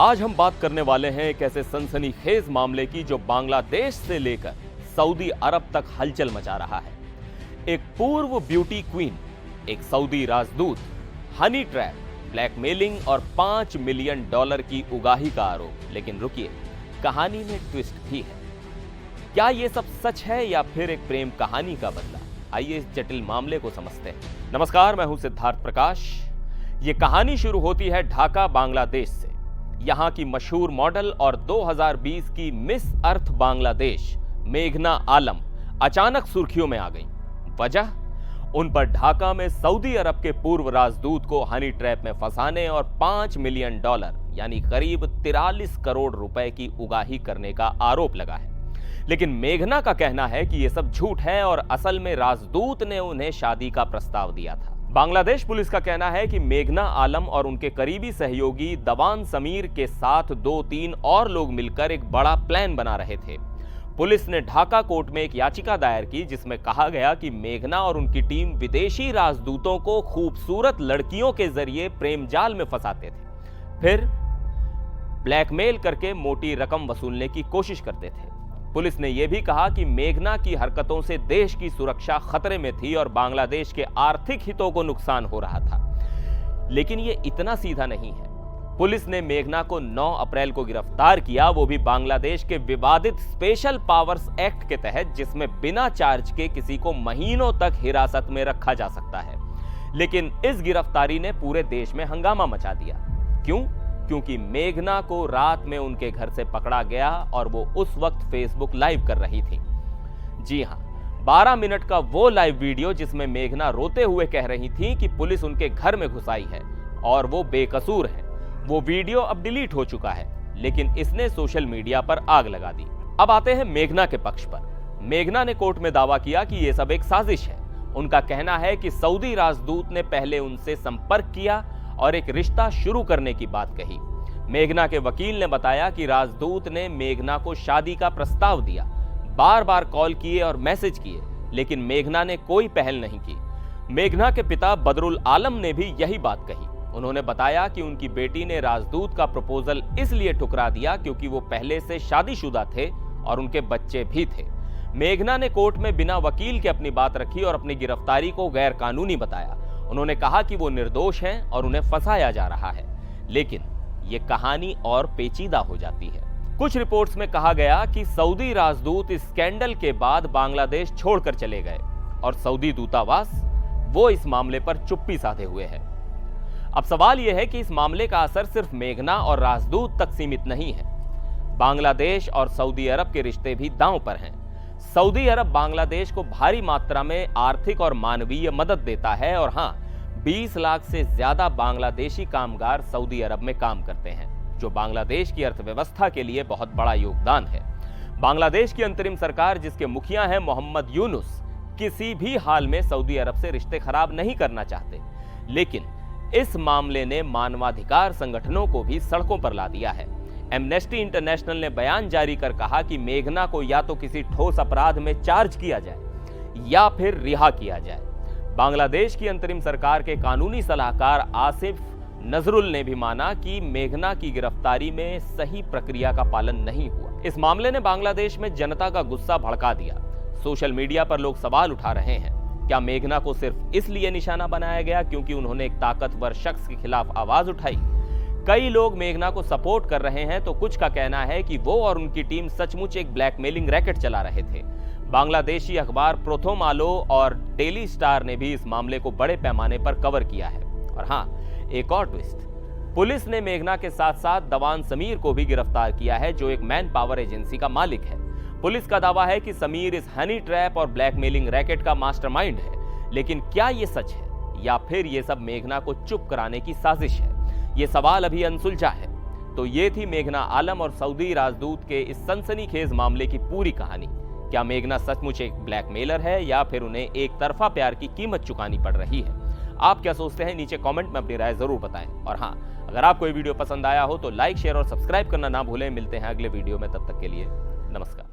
आज हम बात करने वाले हैं एक ऐसे सनसनीखेज मामले की जो बांग्लादेश से लेकर सऊदी अरब तक हलचल मचा रहा है। एक पूर्व ब्यूटी क्वीन, एक सऊदी राजदूत, हनी ट्रैप, ब्लैकमेलिंग और $5 मिलियन की उगाही का आरोप। लेकिन रुकिए, कहानी में ट्विस्ट भी है। क्या यह सब सच है या फिर एक प्रेम कहानी का बदला? आइए इस जटिल मामले को समझते हैं। नमस्कार, मैं हूं सिद्धार्थ प्रकाश। ये कहानी शुरू होती है ढाका, बांग्लादेश से। यहां की मशहूर मॉडल और 2020 की मिस अर्थ बांग्लादेश मेघना आलम अचानक सुर्खियों में आ गई। वजह, उन पर ढाका में सऊदी अरब के पूर्व राजदूत को हनी ट्रैप में फंसाने और $5 मिलियन यानी करीब 43 करोड़ रुपए की उगाही करने का आरोप लगा है। लेकिन मेघना का कहना है कि यह सब झूठ है और असल में राजदूत ने उन्हें शादी का प्रस्ताव दिया था। बांग्लादेश पुलिस का कहना है कि मेघना आलम और उनके करीबी सहयोगी दवान समीर के साथ 2-3 और लोग मिलकर एक बड़ा प्लान बना रहे थे। पुलिस ने ढाका कोर्ट में एक याचिका दायर की जिसमें कहा गया कि मेघना और उनकी टीम विदेशी राजदूतों को खूबसूरत लड़कियों के जरिए प्रेम जाल में फंसाते थे, फिर ब्लैकमेल करके मोटी रकम वसूलने की कोशिश करते थे। पुलिस ने यह भी कहा कि मेघना की हरकतों से देश की सुरक्षा खतरे में थी और बांग्लादेश के आर्थिक हितों को नुकसान हो रहा था। लेकिन यह इतना सीधा नहीं है। पुलिस ने मेघना को 9 अप्रैल को गिरफ्तार किया, वो भी बांग्लादेश के विवादित स्पेशल पावर्स एक्ट के तहत, जिसमें बिना चार्ज के किसी को महीनों तक हिरासत में रखा जा सकता है। लेकिन इस गिरफ्तारी ने पूरे देश में हंगामा मचा दिया। क्यों? क्योंकि मेघना को रात में उनके घर से पकड़ा गया और वो उस वक्त फेसबुक लाइव कर रही थी। जी हां, 12 मिनट का वो लाइव वीडियो जिसमें मेघना रोते हुए कह रही थी कि पुलिस उनके घर में घुस आई है और वो बेकसूर है। वो वीडियो अब डिलीट हो चुका है, लेकिन इसने सोशल मीडिया पर आग लगा दी। अब आते हैं मेघना के पक्ष पर। मेघना ने कोर्ट में दावा किया कि यह सब एक साजिश है। उनका कहना है कि सऊदी राजदूत ने पहले उनसे संपर्क किया और एक रिश्ता शुरू करने की बात कही। मेघना के वकील ने बताया कि राजदूत ने मेघना को शादी का प्रस्ताव दिया, बार बार कॉल किए और मैसेज किए, लेकिन मेघना ने कोई पहल नहीं की। मेघना के पिता बदरुल आलम ने भी यही बात कही। उन्होंने बताया कि उनकी बेटी ने राजदूत का प्रपोजल इसलिए ठुकरा दिया क्योंकि वो पहले से शादीशुदा थे और उनके बच्चे भी थे। मेघना ने कोर्ट में बिना वकील के अपनी बात रखी और अपनी गिरफ्तारी को गैर कानूनी बताया। उन्होंने कहा कि वो निर्दोष हैं और उन्हें फंसाया जा रहा है। लेकिन ये कहानी और पेचीदा हो जाती है। कुछ रिपोर्ट्स में कहा गया कि सऊदी राजदूत इस स्कैंडल के बाद बांग्लादेश छोड़कर चले गए और सऊदी दूतावास वो इस मामले पर चुप्पी साधे हुए है। अब सवाल यह है कि इस मामले का असर सिर्फ मेघना और राजदूत तक सीमित नहीं है। बांग्लादेश और सऊदी अरब के रिश्ते भी दांव पर हैं। सऊदी अरब बांग्लादेश को भारी मात्रा में आर्थिक और मानवीय मदद देता है और हां, 20 लाख से ज्यादा बांग्लादेशी कामगार सऊदी अरब में काम करते हैं, जो बांग्लादेश की अर्थव्यवस्था के लिए बहुत बड़ा योगदान है। बांग्लादेश की अंतरिम सरकार, जिसके मुखिया हैं मोहम्मद यूनुस, किसी भी हाल में सऊदी अरब से रिश्ते खराब नहीं करना चाहते। लेकिन इस मामले ने मानवाधिकार संगठनों को भी सड़कों पर ला दिया है। एमनेस्टी इंटरनेशनल ने बयान जारी कर कहा कि मेघना को या तो किसी ठोस अपराध में चार्ज किया जाए या फिर रिहा किया जाए। बांग्लादेश की अंतरिम सरकार के कानूनी सलाहकार आसिफ नजरुल ने भी माना कि मेघना की गिरफ्तारी में सही प्रक्रिया का पालन नहीं हुआ। इस मामले ने बांग्लादेश में जनता का गुस्सा भड़का दिया। सोशल मीडिया पर लोग सवाल उठा रहे हैं, क्या मेघना को सिर्फ इसलिए निशाना बनाया गया क्योंकि उन्होंने एक ताकतवर शख्स के खिलाफ आवाज उठाई? कई लोग मेघना को सपोर्ट कर रहे हैं तो कुछ का कहना है कि वो और उनकी टीम सचमुच एक ब्लैकमेलिंग रैकेट चला रहे थे। बांग्लादेशी अखबार प्रोथम आलो और डेली स्टार ने भी इस मामले को बड़े पैमाने पर कवर किया है। और हां, एक और ट्विस्ट, पुलिस ने मेघना के साथ साथ दवान समीर को भी गिरफ्तार किया है, जो एक मैन पावर एजेंसी का मालिक है। पुलिस का दावा है कि समीर इस हनी ट्रैप और ब्लैकमेलिंग रैकेट का मास्टरमाइंड है। लेकिन क्या यह सच है या फिर यह सब मेघना को चुप कराने की साजिश है? यह सवाल अभी अनसुलझा है। तो ये थी मेघना आलम और सऊदी राजदूत के इस सनसनीखेज मामले की पूरी कहानी। क्या मेघना सचमुच एक ब्लैकमेलर है या फिर उन्हें एक तरफा प्यार की कीमत चुकानी पड़ रही है? आप क्या सोचते हैं? नीचे कमेंट में अपनी राय जरूर बताएं। और हां, अगर आपको ये वीडियो पसंद आया हो तो लाइक, शेयर और सब्सक्राइब करना ना भूलें। मिलते हैं अगले वीडियो में, तब तक के लिए नमस्कार।